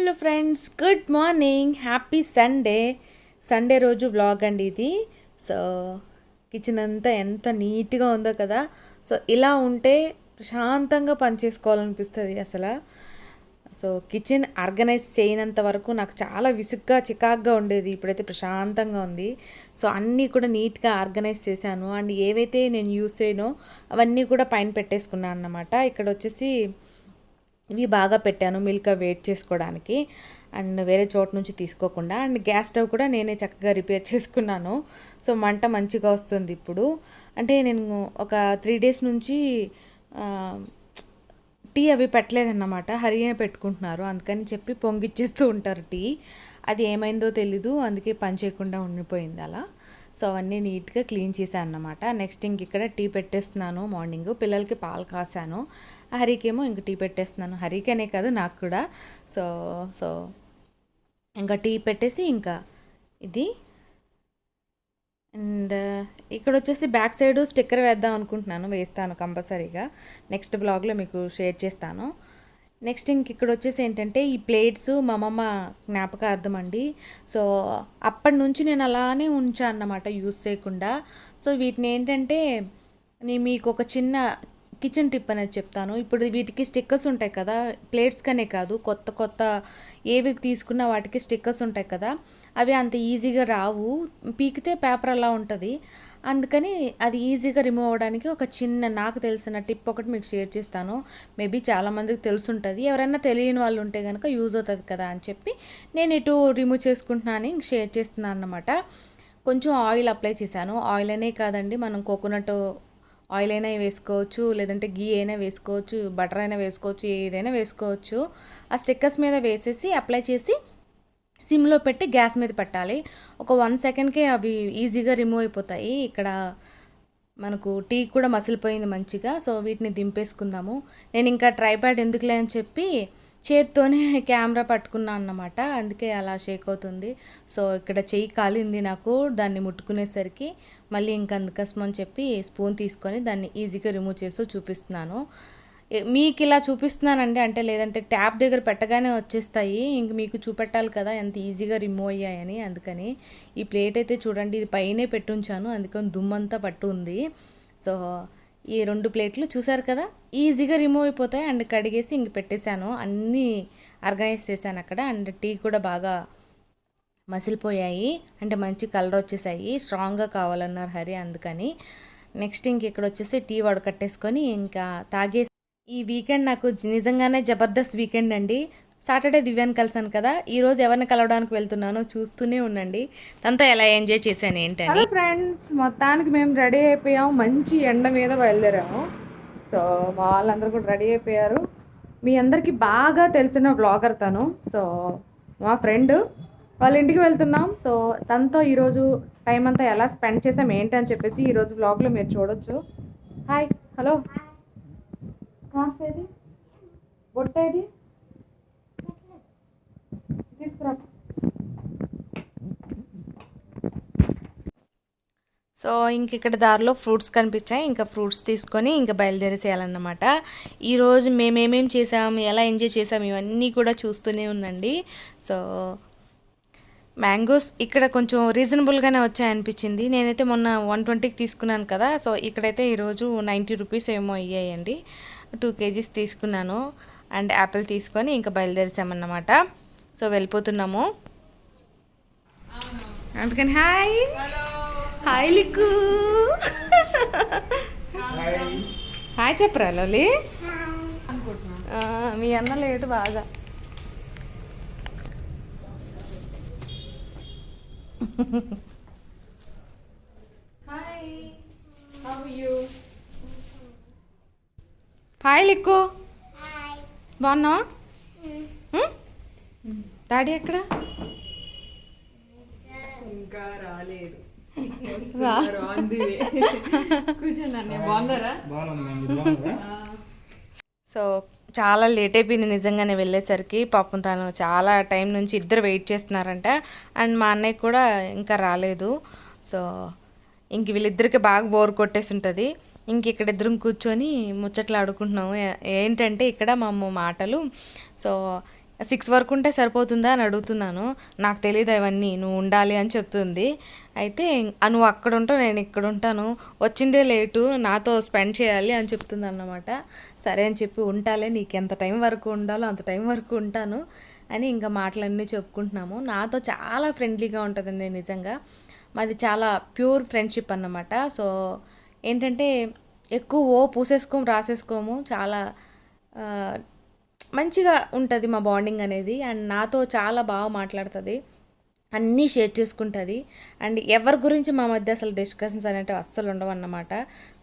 Hello friends, good morning, happy Sunday రోజు vlog అండి ఇది. సో కిచెన్ అంతా ఎంత నీట్గా ఉందో కదా. సో ఇలా ఉంటే ప్రశాంతంగా పని చేసుకోవాలనిపిస్తుంది అసలు. సో కిచెన్ ఆర్గనైజ్ చేయనంత వరకు నాకు చాలా విసుగ్గా చికాగ్గా ఉండేది. ఇప్పుడైతే ప్రశాంతంగా ఉంది. సో అన్నీ కూడా నీట్గా ఆర్గనైజ్ చేశాను. అండ్ ఏవైతే నేను యూస్ చేయనో అవన్నీ కూడా పైన పెట్టేసుకున్నాను అన్నమాట. ఇక్కడ వచ్చేసి ఇవి బాగా పెట్టాను మిల్క్ వెయిట్ చేసుకోవడానికి, అండ్ వేరే చోట నుంచి తీసుకోకుండా. అండ్ గ్యాస్ స్టవ్ కూడా నేనే చక్కగా రిపేర్ చేసుకున్నాను. సో మంట మంచిగా వస్తుంది ఇప్పుడు. అంటే నేను ఒక 3 days నుంచి టీ అవి పెట్టలేదన్నమాట. హరియే పెట్టుకుంటున్నారు, అందుకని చెప్పి పొంగిచ్చేస్తూ ఉంటారు టీ. అది ఏమైందో తెలీదు, అందుకే పని చేయకుండా ఉండిపోయింది అలా. సో అవన్నీ నీట్గా క్లీన్ చేశాను అన్నమాట. నెక్స్ట్ ఇంక ఇక్కడ టీ పెట్టేస్తున్నాను. మార్నింగ్ పిల్లలకి పాలు కాసాను, హరికేమో ఇంక టీ పెట్టేస్తున్నాను. హరికనే కాదు, నాకు కూడా. సో సో ఇంకా టీ పెట్టేసి ఇంకా ఇది. అండ్ ఇక్కడ వచ్చేసి బ్యాక్ సైడ్ స్టిక్కర్ వేద్దాం అనుకుంటున్నాను, వేస్తాను కంపల్సరీగా. నెక్స్ట్ బ్లాగ్లో మీకు షేర్ చేస్తాను. నెక్స్ట్ ఇక్కడ వచ్చేసి ఏంటంటే ఈ ప్లేట్స్ మా అమ్మమ్మ జ్ఞాపకార్థం అండి. సో అప్పటి నుంచి నేను అలానే ఉంచాను అన్నమాట, యూస్ చేయకుండా. సో వీటిని ఏంటంటే నేను మీకు ఒక చిన్న కిచెన్ టిప్ అనేది చెప్తాను. ఇప్పుడు వీటికి స్టిక్కర్స్ ఉంటాయి కదా, ప్లేట్స్ కనే కాదు, కొత్త ఏవి తీసుకున్నా వాటికి స్టిక్కర్స్ ఉంటాయి కదా, అవి అంత ఈజీగా రావు. పీకితే పేపర్ అలా ఉంటుంది. అందుకని అది ఈజీగా రిమూవ్ అవ్వడానికి ఒక చిన్న నాకు తెలిసిన టిప్ ఒకటి మీకు షేర్ చేస్తాను. మేబీ చాలామందికి తెలుసుంటుంది, ఎవరైనా తెలియని వాళ్ళు ఉంటే కనుక యూజ్ అవుతుంది కదా అని చెప్పి నేను ఇటు రిమూవ్ చేసుకుంటున్నాను, షేర్ చేస్తున్నాను అన్నమాట. కొంచెం ఆయిల్ అప్లై చేశాను. ఆయిల్ అనే కాదండి, మనం కోకోనట్ ఆయిల్ అయినా వేసుకోవచ్చు, లేదంటే గీ అయినా వేసుకోవచ్చు, బటర్ అయినా వేసుకోవచ్చు, ఏదైనా వేసుకోవచ్చు. ఆ స్టిక్కర్స్ మీద వేసేసి అప్లై చేసి సిమ్లో పెట్టి గ్యాస్ మీద పెట్టాలి. ఒక 1 secondకే అవి ఈజీగా రిమూవ్ అయిపోతాయి. ఇక్కడ మనకు టీ కూడా మసిలిపోయింది మంచిగా. సో వీటిని దింపేసుకుందాము. నేను ఇంకా ట్రైపాడ్ ఎందుకులే అని చెప్పి చేత్తోనే కెమెరా పట్టుకున్నాను అన్నమాట, అందుకే అలా షేక్ అవుతుంది. సో ఇక్కడ చెయ్యి కాలింది నాకు దాన్ని ముట్టుకునేసరికి. మళ్ళీ ఇంకా అందుకోసమని చెప్పి స్పూన్ తీసుకొని దాన్ని ఈజీగా రిమూవ్ చేస్తూ చూపిస్తున్నాను. మీకు ఇలా చూపిస్తున్నానండి, అంటే లేదంటే ట్యాప్ దగ్గర పెట్టగానే వచ్చేస్తాయి. ఇంక మీకు చూపెట్టాలి కదా ఎంత ఈజీగా రిమూవ్ అయ్యాయని. అందుకని ఈ ప్లేట్ అయితే చూడండి, ఇది పైనే పెట్టుంచాను, అందుకని దుమ్మంతా పట్టు ఉంది. సో ఈ 2 ప్లేట్లు చూసారు కదా, ఈజీగా రిమూవ్ అయిపోతాయి. అండ్ కడిగేసి ఇంక పెట్టేశాను, అన్నీ ఆర్గనైజ్ చేశాను అక్కడ. అండ్ టీ కూడా బాగా మసిలిపోయాయి, అంటే మంచి కలర్ వచ్చేసాయి. స్ట్రాంగ్గా కావాలన్నారు హరి, అందుకని. నెక్స్ట్ ఇంక ఇక్కడ వచ్చేసి టీ వడకట్టేసుకొని ఇంకా తాగేసి. ఈ వీకెండ్ నాకు నిజంగానే జబర్దస్త్ వీకెండ్ అండి. సాటర్డే దివ్యాన్ని కలిసాను కదా, ఈరోజు ఎవరిని కలవడానికి వెళ్తున్నానో చూస్తూనే ఉండండి. తనతో ఎలా ఎంజాయ్ చేశాను ఏంటని. హలో ఫ్రెండ్స్, మొత్తానికి మేము రెడీ అయిపోయాము. మంచి ఎండ మీద బయలుదేరాము. సో మా వాళ్ళందరూ కూడా రెడీ అయిపోయారు. మీ అందరికీ బాగా తెలిసిన వ్లాగర్ తను. సో మా ఫ్రెండ్ వాళ్ళ ఇంటికి వెళ్తున్నాం. సో తనతో ఈరోజు టైం అంతా ఎలా స్పెండ్ చేసాం ఏంటని చెప్పేసి ఈరోజు వ్లాగ్లో మీరు చూడొచ్చు. హాయ్, హలో, కాసేది బొట్టేది తీసుకురా. సో ఇంక ఇక్కడ దారిలో ఫ్రూట్స్ కనిపించాయి, ఇంకా ఫ్రూట్స్ తీసుకొని ఇంకా బయలుదేరేసేయాలన్నమాట. ఈరోజు మేమేమేం చేసాం, ఎలా ఎంజాయ్ చేసాం, ఇవన్నీ కూడా చూస్తూనే ఉండండి. సో మ్యాంగోస్ ఇక్కడ కొంచెం రీజనబుల్గానే వచ్చాయనిపించింది. నేనైతే మొన్న 120కి తీసుకున్నాను కదా, సో ఇక్కడైతే ఈరోజు 90 రూపీస్ ఏమో అయ్యాయండి. 2 kgs తీసుకున్నాను. అండ్ యాపిల్ తీసుకొని ఇంకా బయలుదేరేసామన్నమాట. సో వెళ్ళిపోతున్నాము. అందుకని హాయ్ హాయ్ లిక్కు, హాయ్ చెప్పరా లోలి. మీ అన్న లేటు బాగా. హాయ్ లిక్కు, బాగున్నావా? డాడీ ఎక్కడ? ఇంకా రాలేదు. సో చాలా లేట్ అయిపోయింది నిజంగానే వెళ్ళేసరికి. పాపం తను చాలా టైం నుంచి ఇద్దరు వెయిట్ చేస్తున్నారంట. అండ్ మా అన్నయ్య కూడా ఇంకా రాలేదు. సో ఇంక వీళ్ళిద్దరికి బాగా బోర్ కొట్టేసి ఉంటుంది. ఇంక ఇక్కడ ఇద్దరం కూర్చొని ముచ్చట్లు ఆడుకుంటున్నాము. ఏంటంటే ఇక్కడ మా మాటలు. సో 6 వరకు ఉంటే సరిపోతుందా అని అడుగుతున్నాను. నాకు తెలీదు అవన్నీ, నువ్వు ఉండాలి అని చెప్తుంది. అయితే నువ్వు అక్కడ ఉంటావు, నేను ఇక్కడ ఉంటాను, వచ్చిందే లేటు, నాతో స్పెండ్ చేయాలి అని చెప్తుంది అన్నమాట. సరే అని చెప్పి ఉంటాలే, నీకు ఎంత టైం వరకు ఉండాలో అంత టైం వరకు ఉంటాను అని ఇంకా మాటలన్నీ చెప్పుకుంటున్నాము. నాతో చాలా ఫ్రెండ్లీగా ఉంటుందండి నిజంగా. మాది చాలా ప్యూర్ ఫ్రెండ్షిప్ అన్నమాట. సో ఏంటంటే ఎక్కువ పూసేసుకోము రాసేసుకోము, చాలా మంచిగా ఉంటుంది మా బాండింగ్ అనేది. అండ్ నాతో చాలా బాగా మాట్లాడుతుంది, అన్నీ షేర్ చేసుకుంటుంది. అండ్ ఎవరి గురించి మా మధ్య అసలు డిస్కషన్స్ అనేవి అస్సలు ఉండవు అన్నమాట.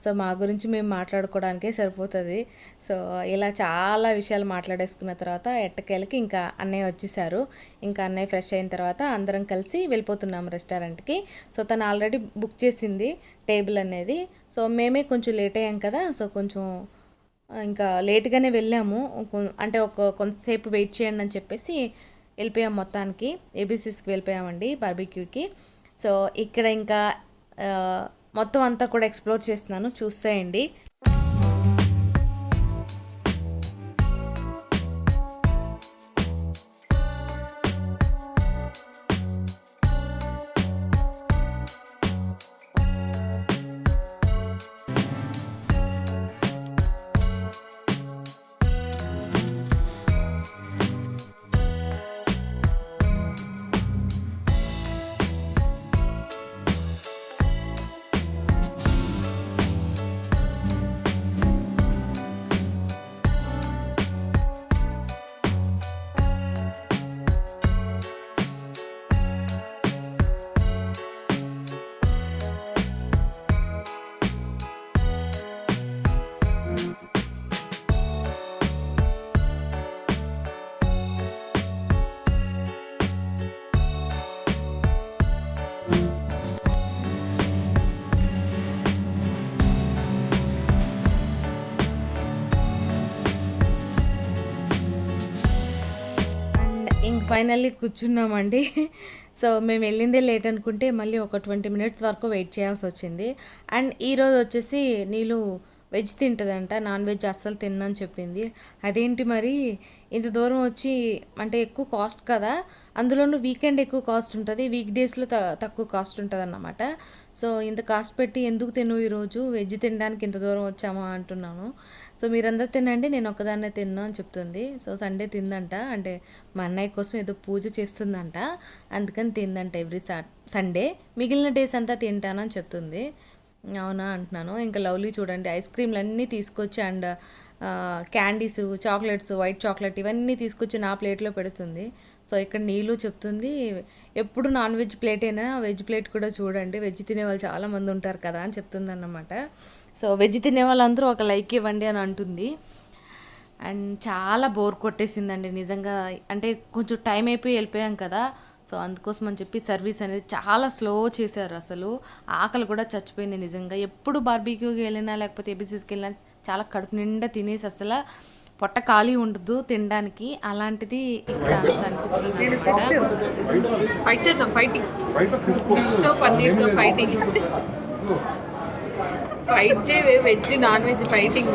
సో మా గురించి మేము మాట్లాడుకోవడానికే సరిపోతుంది. సో ఇలా చాలా విషయాలు మాట్లాడేసుకున్న తర్వాత ఎట్టకేలకి ఇంకా అన్నయ్య వచ్చేసారు. ఇంకా అన్నయ్య ఫ్రెష్ అయిన తర్వాత అందరం కలిసి వెళ్ళిపోతున్నాము రెస్టారెంట్కి. సో తను ఆల్రెడీ బుక్ చేసింది టేబుల్ అనేది. సో మేమే కొంచెం లేట్ అయ్యాం కదా, సో కొంచెం ఇంకా లేట్గానే వెళ్ళాము. అంటే కొంతసేపు వెయిట్ చేయండి అని చెప్పేసి వెళ్ళిపోయాం. మొత్తానికి ఏబీసీస్కి వెళ్ళిపోయామండి, బార్బిక్యూకి. సో ఇక్కడ ఇంకా మొత్తం అంతా కూడా ఎక్స్ప్లోర్ చేస్తున్నాను, చూసేయండి. ఫైనల్లీ కూర్చున్నామండి. సో మేము వెళ్ళిందే లేట్ అనుకుంటే మళ్ళీ ఒక 20 మినిట్స్ వరకు వెయిట్ చేయాల్సి వచ్చింది. అండ్ ఈరోజు వచ్చేసి నీళ్ళు వెజ్ తింటుందంట, నాన్ వెజ్ అస్సలు తిన్నని చెప్పింది. అదేంటి మరి ఇంత దూరం వచ్చి, అంటే ఎక్కువ కాస్ట్ కదా, అందులోనూ వీకెండ్ ఎక్కువ కాస్ట్ ఉంటుంది, వీక్ డేస్లో తక్కువ కాస్ట్ ఉంటుంది అన్నమాట. సో ఇంత కాస్ట్ పెట్టి ఎందుకు తిను, ఈరోజు వెజ్ తినడానికి ఇంత దూరం వచ్చామా అంటున్నాను. సో మీరందరూ తినండి, నేను ఒక్కదాన్నే తిన్నా అని చెప్తుంది. సో సండే తిందంట, అంటే మా అన్నయ్య కోసం ఏదో పూజ చేస్తుందంట, అందుకని తిందంట ఎవ్రీ సండే. మిగిలిన డేస్ అంతా తింటానని చెప్తుంది. అవునా అంటున్నాను. ఇంకా లవ్లీ చూడండి, ఐస్ క్రీమ్లు అన్నీ తీసుకొచ్చి and candies, chocolates, white chocolate ఇవన్నీ తీసుకొచ్చి నా ప్లేట్లో పెడుతుంది. సో ఇక్కడ నీళ్ళు చెప్తుంది, ఎప్పుడు నాన్ వెజ్ ప్లేట్ అయినా వెజ్ ప్లేట్ కూడా చూడండి, వెజ్ తినే వాళ్ళు చాలామంది ఉంటారు కదా అని చెప్తుంది అన్నమాట. సో వెజ్ తినే వాళ్ళందరూ ఒక లైక్ ఇవ్వండి అని అంటుంది. అండ్ చాలా బోర్ కొట్టేసిందండి నిజంగా, అంటే కొంచెం టైం అయిపోయి వెళ్ళిపోయాం కదా, సో అందుకోసం అని చెప్పి సర్వీస్ అనేది చాలా స్లో చేశారు. అసలు ఆకలి కూడా చచ్చిపోయింది నిజంగా. ఎప్పుడు బార్బీక్యూకి వెళ్ళినా లేకపోతే ఏబీసీస్కి వెళ్ళినా చాలా కడుపు నిండా తినేసి అసలు పొట్ట ఖాళీ ఉండదు తినడానికి, అలాంటిది ఇక్కడ అంత అనిపించింది ఫైట్ చేయవే, వెజ్ నాన్ వెజ్ ఫైటింగ్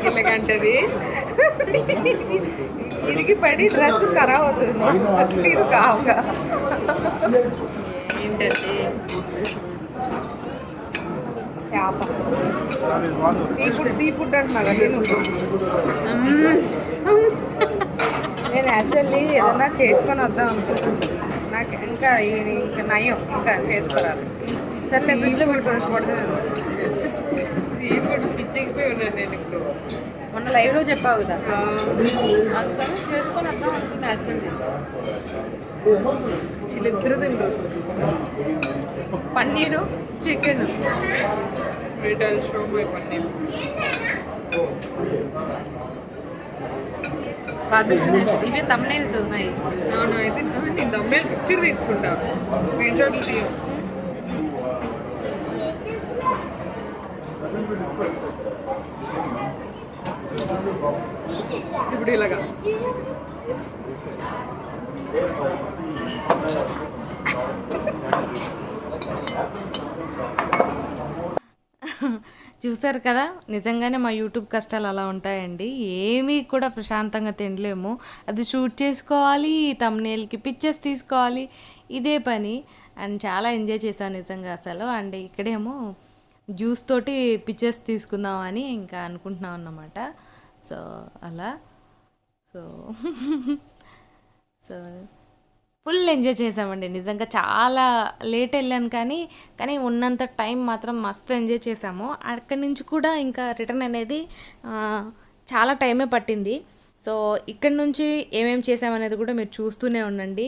కిల్లకంటది. ఇదికి పడి డ్రెస్ ఖరాబ్ అవుతుంది కావుగా. ఏంటంటే చేప సీ ఫుడ్ అంటున్నా నేను యాక్చువల్లీ ఏదన్నా చేసుకొని వద్దాం అనుకుంటున్నాను. నాకు ఇంకా నయం ఇంకా చేసుకోవాలి. సరే ఫ్రిడ్జ్లో పెట్టుకోవచ్చు. సీ ఫుడ్ పిచ్చికిపోయి ఉన్నాను నేను ఇప్పుడు. మొన్న లైవ్లో చెప్పావు కదా, అందుకని చేసుకొని వద్దాం అనుకుంటున్నా. యాక్చువల్లీ వీళ్ళిద్దరు తింటారు పన్నీరు చికెన్. పన్నీర్ ఇవి తమ్నైల్స్ ఉన్నాయి. అవును, అయితే నేను తమ్నైల్ పిక్చర్ తీసుకుంటా, స్క్రీన్ షాట్ తీయ. ఇప్పుడు ఇలాగా చూసారు కదా, నిజంగానే మా యూట్యూబ్ కష్టాలు అలా ఉంటాయండి. ఏమీ కూడా ప్రశాంతంగా తినలేము. అది షూట్ చేసుకోవాలి, తమ్నేల్కి పిక్చర్స్ తీసుకోవాలి, ఇదే పని. అండ్ చాలా ఎంజాయ్ చేశాను నిజంగా అసలు. అండ్ ఇక్కడేమో జ్యూస్ తోటి పిక్చర్స్ తీసుకుందామని ఇంకా అనుకుంటున్నాం అన్నమాట. సో అలా సో సో ఫుల్ ఎంజాయ్ చేసామండి నిజంగా. చాలా లేట్ వెళ్ళాను కానీ ఉన్నంత టైం మాత్రం మస్తు ఎంజాయ్ చేసాము. అక్కడి నుంచి కూడా ఇంకా రిటర్న్ అనేది చాలా టైమే పట్టింది. సో ఇక్కడ నుంచి ఏమేమి చేసామనేది కూడా మీరు చూస్తూనే ఉండండి.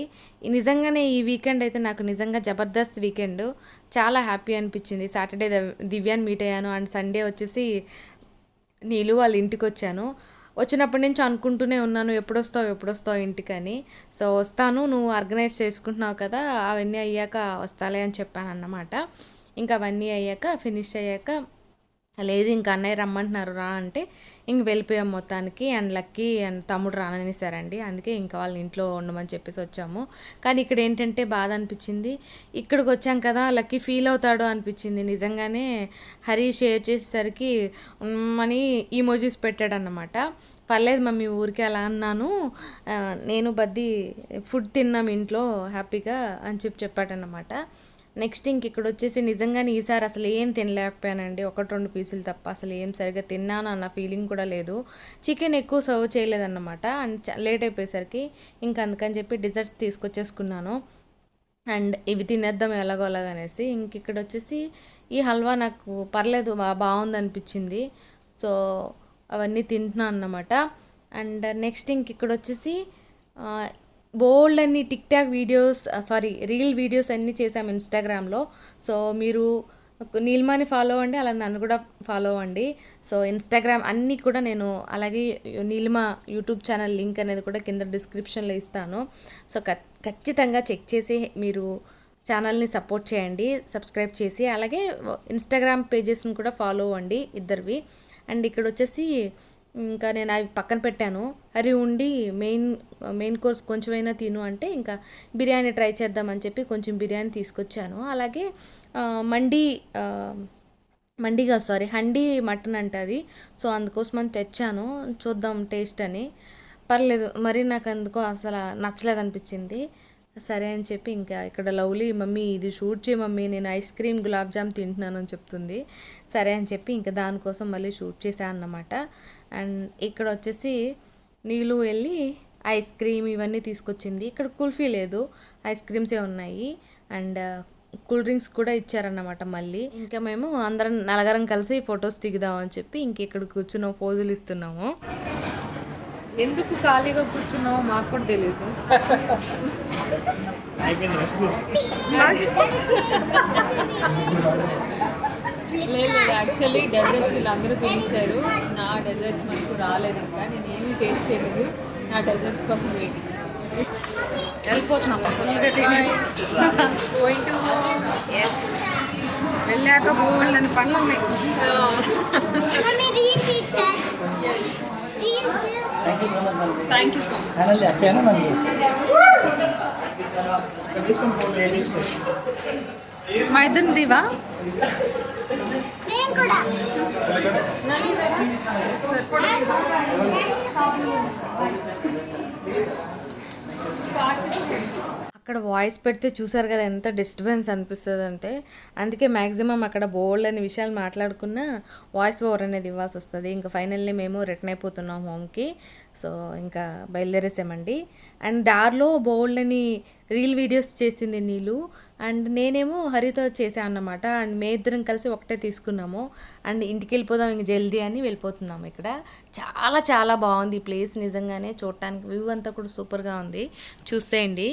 నిజంగానే ఈ వీకెండ్ అయితే నాకు నిజంగా జబర్దస్త్ వీకెండ్. చాలా హ్యాపీ అనిపించింది. సాటర్డే దివ్యాన్ని మీట్ అయ్యాను. అండ్ సండే వచ్చేసి నీలు వాళ్ళ ఇంటికి వచ్చాను. వచ్చినప్పటి నుంచి అనుకుంటూనే ఉన్నాను ఎప్పుడొస్తావు ఇంటికని. సో వస్తాను, నువ్వు ఆర్గనైజ్ చేసుకుంటున్నావు కదా, అవన్నీ అయ్యాక వస్తాలే అని చెప్పాను అన్నమాట. ఇంకా అవన్నీ అయ్యాక ఫినిష్ అయ్యాక లేదు ఇంకా అన్నయ్య రమ్మంటున్నారు రా అంటే ఇంక వెళ్ళిపోయాం మొత్తానికి. అండ్ లక్కీ అండ్ తమ్ముడు రాననేసారండి. అందుకే ఇంకా వాళ్ళ ఇంట్లో ఉండమని చెప్పేసి వచ్చాము. కానీ ఇక్కడ ఏంటంటే బాధ అనిపించింది. ఇక్కడికి వచ్చాం కదా లక్కీ ఫీల్ అవుతాడు అనిపించింది. నిజంగానే హరి షేర్ చేసేసరికి అని ఈమోజీస్ పెట్టాడన్నమాట. పర్లేదు మమ్మీ ఊరికే అలా అన్నాను, నేను బద్ది ఫుడ్ తిన్నాం ఇంట్లో హ్యాపీగా అని చెప్పాడన్నమాట. నెక్స్ట్ ఇంక ఇక్కడ వచ్చేసి నిజంగానే ఈసారి అసలు ఏం తినలేకపోయానండి. 1-2 పీసులు తప్ప అసలు ఏం సరిగ్గా తిన్నాను అన్న ఫీలింగ్ కూడా లేదు. చికెన్ ఎక్కువ సర్వ్ చేయలేదన్నమాట. అండ్ లేట్ అయిపోయేసరికి ఇంకా అందుకని చెప్పి డిజర్ట్స్ తీసుకొచ్చేసుకున్నాను. అండ్ ఇవి తినేద్దాం ఎలాగో అలాగనేసి ఇంక ఇక్కడ వచ్చేసి ఈ హల్వా నాకు పర్లేదు బాగుంది అనిపించింది. సో అవన్నీ తింటున్నాను అన్నమాట. అండ్ నెక్స్ట్ ఇంక ఇక్కడ వచ్చేసి బోల్డ్ అన్ని tick talk videos reel videos అన్నీ చేసాము ఇన్స్టాగ్రామ్లో. సో మీరు నీలిమాని ఫాలో అవ్వండి, అలా నన్ను కూడా ఫాలో అవ్వండి. సో ఇన్స్టాగ్రామ్ అన్నీ కూడా నేను అలాగే నీలిమా యూట్యూబ్ ఛానల్ లింక్ అనేది కూడా కింద డిస్క్రిప్షన్లో ఇస్తాను. సో ఖచ్చితంగా చెక్ చేసి మీరు ఛానల్ని సపోర్ట్ చేయండి, సబ్స్క్రైబ్ చేసి. అలాగే ఇన్స్టాగ్రామ్ పేజెస్ని కూడా ఫాలో అవ్వండి ఇద్దరివి. అండ్ ఇక్కడ వచ్చేసి ఇంకా నేను అవి పక్కన పెట్టాను. హరి ఉండి మెయిన్ కోర్స్ కొంచెమైనా తిను అంటే ఇంకా బిర్యానీ ట్రై చేద్దామని చెప్పి కొంచెం బిర్యానీ తీసుకొచ్చాను. అలాగే హండీ మటన్ అంటే అది. సో అందుకోసమని తెచ్చాను, చూద్దాం టేస్ట్ అని. పర్లేదు, మరి నాకు అందుకో అసలు నచ్చలేదు అనిపించింది. సరే అని చెప్పి ఇంకా ఇక్కడ లవ్లీ మమ్మీ ఇది షూట్ చేయి మమ్మీ, నేను ఐస్ క్రీమ్ గులాబ్ జామ్ తింటున్నాను అని చెప్తుంది. సరే అని చెప్పి ఇంకా దానికోసం మళ్ళీ షూట్ చేశాను అన్నమాట. అండ్ ఇక్కడ వచ్చేసి నీళ్ళు వెళ్ళి ఐస్ క్రీమ్ ఇవన్నీ తీసుకొచ్చింది. ఇక్కడ కుల్ఫీ లేదు, ఐస్ క్రీమ్సే ఉన్నాయి. అండ్ కూల్ డ్రింక్స్ కూడా ఇచ్చారన్నమాట. మళ్ళీ ఇంకా మేము అందరం నలుగురం కలిసి ఫొటోస్ దిగుదామని చెప్పి ఇంక ఇక్కడ కూర్చున్నాం, పోజులు ఇస్తున్నాము. ఎందుకు ఖాళీగా కూర్చున్నావో మాకు కూడా తెలియదు. లేదు యాక్చువల్లీ డెజర్ట్స్ వీళ్ళందరూ పిలుస్తారు. నా డెజర్ట్స్ మనకు రాలేదు, ఇంకా నేను ఏమీ టేస్ట్ చేయలేదు. నా డెజర్ట్స్ కోసం వెయిటింగ్. వెళ్ళిపోతున్నాం ఫుల్గా తిని. వెళ్ళాక బోల్డని పనులు ఉన్నాయి. Thank you so much. మా ఇద్దరిని దివా అక్కడ వాయిస్ పెడితే చూసారు కదా ఎంత డిస్టర్బెన్స్ అనిపిస్తుంది అంటే. అందుకే మ్యాక్సిమం అక్కడ బోల్డ్ అనే విషయాలు మాట్లాడుకున్న వాయిస్ ఓవర్ అనేది ఇవ్వాల్సి వస్తుంది. ఇంకా ఫైనల్లీ మేము రిటర్న్ అయిపోతున్నాం హోమ్కి. సో ఇంకా బయలుదేరేసామండి. అండ్ దారిలో బోల్డ్ అని రీల్ వీడియోస్ చేసింది నీళ్ళు. అండ్ నేనేమో హరితో చేశాను అన్నమాట. అండ్ మే ఇద్దరం కలిసి ఒకటే తీసుకున్నాము. అండ్ ఇంటికి వెళ్ళిపోదాం ఇంక జల్దీ అని వెళ్ళిపోతున్నాము. ఇక్కడ చాలా చాలా బాగుంది ఈ ప్లేస్, నిజంగానే చూడటానికి వ్యూ అంతా కూడా సూపర్గా ఉంది. చూసేయండి.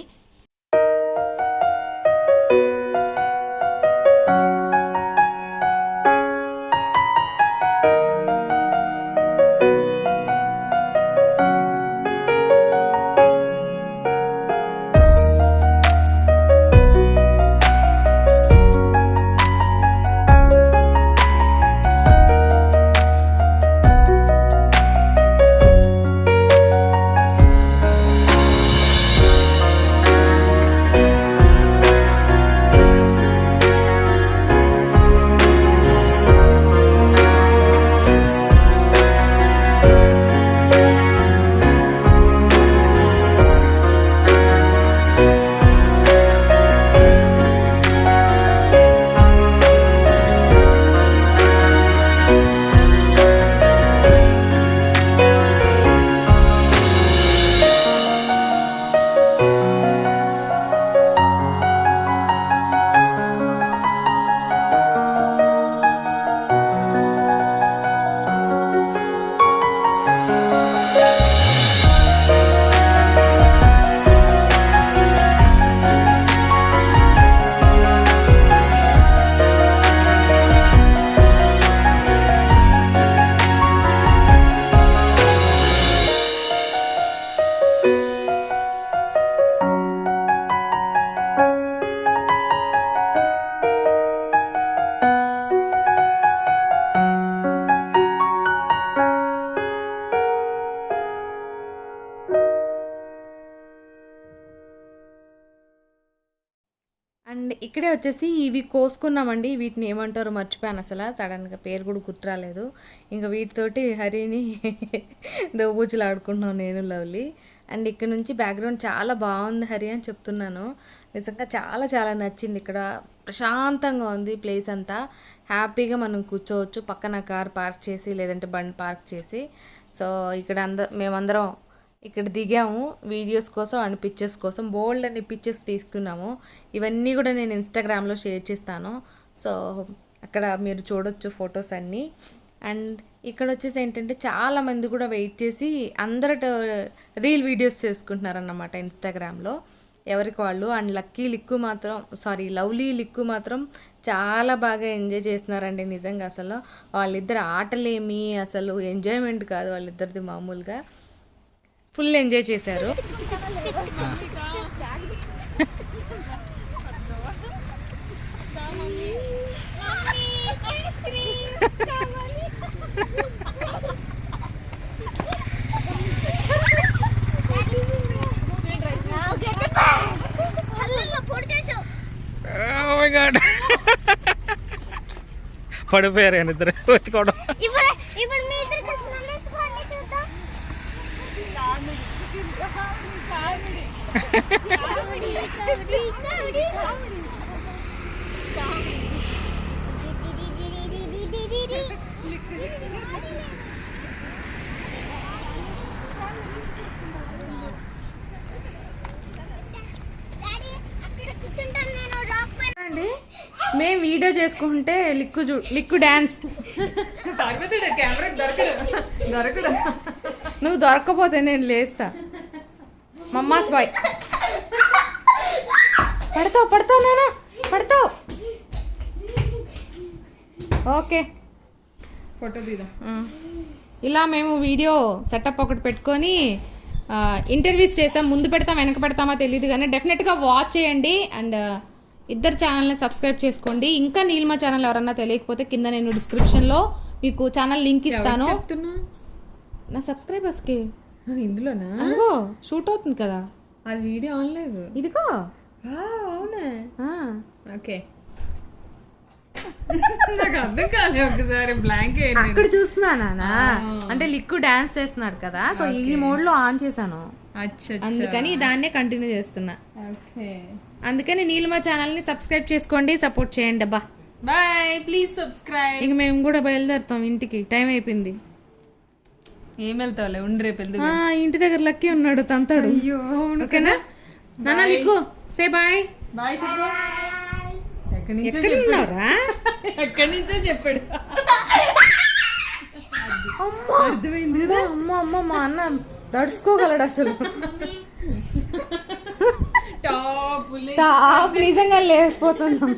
ఇక్కడే వచ్చేసి ఇవి కోసుకున్నామండి. వీటిని ఏమంటారో మర్చిపోయాను అసలు, సడన్గా పేరు కూడా గుర్తురాలేదు. ఇంకా వీటితోటి హరిని దోబూచులు ఆడుకుంటున్నాం నేను లవ్లీ. అండ్ ఇక్కడ నుంచి బ్యాక్గ్రౌండ్ చాలా బాగుంది హరి అని చెప్తున్నాను. నిజంగా చాలా చాలా నచ్చింది. ఇక్కడ ప్రశాంతంగా ఉంది ప్లేస్ అంతా. హ్యాపీగా మనం కూర్చోవచ్చు, పక్కన కార్ పార్క్ చేసి లేదంటే బండి పార్క్ చేసి. సో ఇక్కడ మేమందరం ఇక్కడ దిగాము వీడియోస్ కోసం అండ్ పిక్చర్స్ కోసం. బోల్డ్ అన్ని పిక్చర్స్ తీసుకున్నాము. ఇవన్నీ కూడా నేను ఇన్స్టాగ్రామ్లో షేర్ చేస్తాను. సో అక్కడ మీరు చూడొచ్చు ఫొటోస్ అన్నీ. అండ్ ఇక్కడ వచ్చేసి ఏంటంటే చాలామంది కూడా వెయిట్ చేసి అందరూ రీల్ వీడియోస్ చేసుకుంటున్నారన్నమాట ఇన్స్టాగ్రామ్లో ఎవరికి వాళ్ళు. అండ్ లవ్లీ లిక్కు మాత్రం చాలా బాగా ఎంజాయ్ చేస్తున్నారండి నిజంగా. అసలు వాళ్ళిద్దరు ఆటలేమి అసలు ఎంజాయ్మెంట్ కాదు వాళ్ళిద్దరిది మామూలుగా. ఫుల్ ఎంజాయ్ చేశారు. పడిపోయారు కానీ ఇద్దరు వచ్చుకోవడం. అండి మేము వీడియో చేసుకుంటే లిక్కు డ్యాన్స్ దొరకడు. నువ్వు దొరక్కపోతే నేను లేస్తా. మమ్మాస్ బాయ్ పడతావు నానా పడతావు. ఓకే ఫోటో తీద్దాం. ఇలా మేము వీడియో సెటప్ ఒకటి పెట్టుకొని ఇంటర్వ్యూస్ చేసాం. ముందు పెడతాం వెనక పెడతామా తెలియదు కానీ డెఫినెట్గా వాచ్ చేయండి. అండ్ ఇద్దరు ఛానల్ని సబ్స్క్రైబ్ చేసుకోండి. ఇంకా నీలిమా ఛానల్ ఎవరన్నా తెలియకపోతే కింద నేను డిస్క్రిప్షన్లో మీకు ఛానల్ లింక్ ఇస్తాను. నా సబ్స్క్రైబర్స్కి. ఇందులోనా? అదిగో షూట్ అవుతుంది కదా, అది వీడియో ఆన్ లేదు. ఇదిగో. అవునా? ఓకే. నాకు అర్థం కాలే, ఒకసారి బ్లాంక్ అక్కడ చూస్తున్నానా అంటే లిక్కు డాన్స్ చేస్తున్నాడు కదా, సో ఈ మోడ్ లో ఆన్ చేశాను. అందుకని దాన్నే కంటిన్యూ చేస్తున్నా. అందుకని నీలిమా ఛానల్ ని సబ్స్క్రైబ్ చేసుకోండి, సపోర్ట్ చేయండి. అబ్బా బాయ్, ప్లీజ్ సబ్స్క్రైబ్. ఇక మేము కూడా బయలుదేరుతాం ఇంటికి, టైం అయిపోయింది. ఏం వెళ్తావులే, ఉండి రేపు వెళ్దు. ఇంటి దగ్గర లక్కీ ఉన్నాడు, తంతాడు. ఓకేనా నాన్న లిక్కు, సే బాయ్. బాయ్ చెప్పు. ఎక్కడి నుంచో చెప్పాడు. అర్థమైంది కదా. అమ్మ మా అన్న దడుచుకోగలడు అసలు. టాప్ నిజంగా లేచిపోతున్నాం.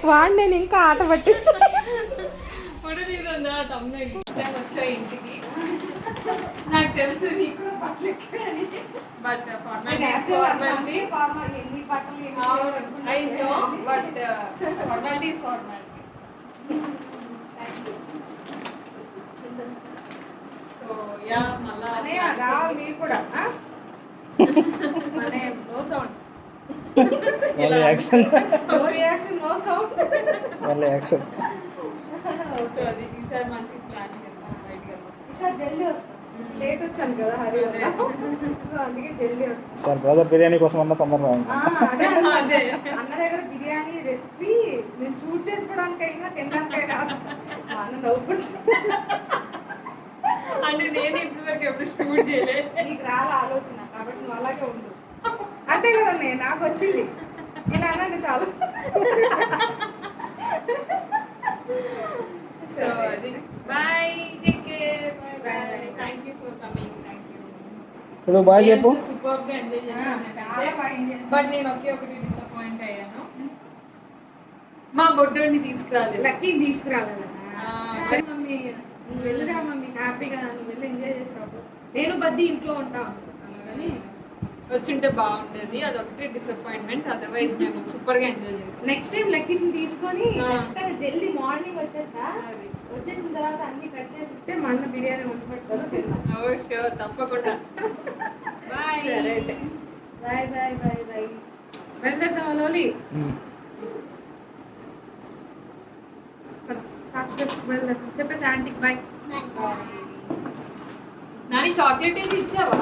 వాడు నేను ఇంకా ఆట పట్టిస్తా. ఇంటికి నాకు తెలుసు నీకు బట్టలు ఎక్కువ అని, బట్ రావాలి మీరు కూడా. నో సౌండ్, మళ్ళీ action, no reaction, no sound. మళ్ళీ యాక్షన్. అది ఈసారి మంచి ప్లాన్ చేద్దాం. ఈసారి జల్దీ వస్తాం. లేట్ వచ్చాను కదా హరి వల్ల, సో అందుకే జల్దీ వస్తాం. సార్ బ్రదర్ బిర్యానీ కోసం అన్న తొందరగా. అదే అన్న దగ్గర బిర్యానీ రెసిపీ నేను షూట్ చేసుకోవడానికైనా తినడానికైనా అన్న నవ్వుకుంటా. అంటే నేను ఇప్పటివరకు ఎప్పుడు షూట్ చేయలేదు. నీకు రాలే ఆలోచన కాబట్టి నువ్వు అలాగే ఉండు. అంతే కదా, నేను నాకు వచ్చింది ఇలా అనండి చాలు. సో అది bye, take care, bye, thank you for coming. Thank you. ఇప్పుడు బాయ్ చెప్పు. సూపర్ గా ఎంజాయ్ చేశాను, చాలా బాగా ఎంజాయ్ చేశాను. బట్ నేను ఒకటి డిసప్పాయింట్ అయ్యాను, మా బొడ్డోడిని తీసుకురాలేదు. లక్కీ తీసుకురాలేదు. మమ్మీ నువ్వు వెళ్ళిరా మమ్మీ, హ్యాపీగా నువ్వు వెళ్ళి ఎంజాయ్ చేసావు. నేను బద్దీ ఇంట్లో ఉంటా అనుకుంటున్నాను కానీ వచ్చుంటే బాగుండేది. అదొకటి డిసప్పాయింట్మెంట్, అదర్వైజ్ నేను సూపర్ గా ఎంజాయ్ చేశాను. నెక్స్ట్ టైం లక్కీని తీసుకొని ఖచ్చితంగా జల్దీ మార్నింగ్ వచ్చేస్తా. వచ్చేసిన తర్వాత అన్ని కట్ చేసిస్తే మా అన్న బిర్యానీ వండి పెట్టుకోవాలి. ఓకే, తప్పకుండా. బాయ్. సరే అయితే. Bye bye bye bye. బయలుదేరుతావా లోలి? బయలుదేరు. చెప్పేసి ఆంటీకి బాయ్. నాని చాక్లెట్ ఏది ఇచ్చావా?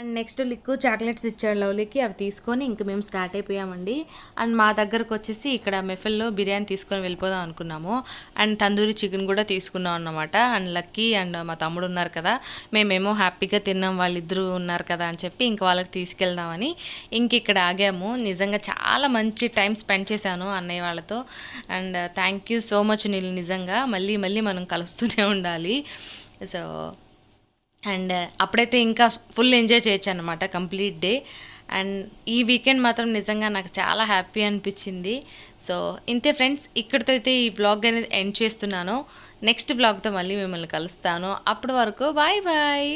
అండ్ నెక్స్ట్ లిక్కు చాక్లెట్స్ ఇచ్చాడు లవ్లీకి, అవి తీసుకొని ఇంక మేము స్టార్ట్ అయిపోయామండి. అండ్ మా దగ్గరకు వచ్చేసి ఇక్కడ మెఫెల్లో బిర్యానీ తీసుకొని వెళ్ళిపోదాం అనుకున్నాము. అండ్ తందూరి చికెన్ కూడా తీసుకున్నాం అన్నమాట. అండ్ లక్కీ అండ్ మా తమ్ముడు ఉన్నారు కదా, మేమేమో హ్యాపీగా తిన్నాం, వాళ్ళిద్దరూ ఉన్నారు కదా అని చెప్పి ఇంక వాళ్ళకి తీసుకెళ్దామని ఇంక ఇక్కడ ఆగాము. నిజంగా చాలా మంచి టైం స్పెండ్ చేశాను అన్నయ్య వాళ్ళతో. And thank you so much నీళ్ళు, నిజంగా మళ్ళీ మళ్ళీ మనం కలుస్తూనే ఉండాలి. సో అండ్ అప్పుడైతే ఇంకా ఫుల్ ఎంజాయ్ చేయొచ్చు అనమాట కంప్లీట్ డే. అండ్ ఈ వీకెండ్ మాత్రం నిజంగా నాకు చాలా హ్యాపీ అనిపించింది. సో ఇంతే ఫ్రెండ్స్, ఇక్కడితో అయితే ఈ వ్లాగ్ అనేది ఎండ్ చేస్తున్నాను. నెక్స్ట్ వ్లాగ్తో మళ్ళీ మిమ్మల్ని కలుస్తాను. అప్పటి వరకు బాయ్ బాయ్.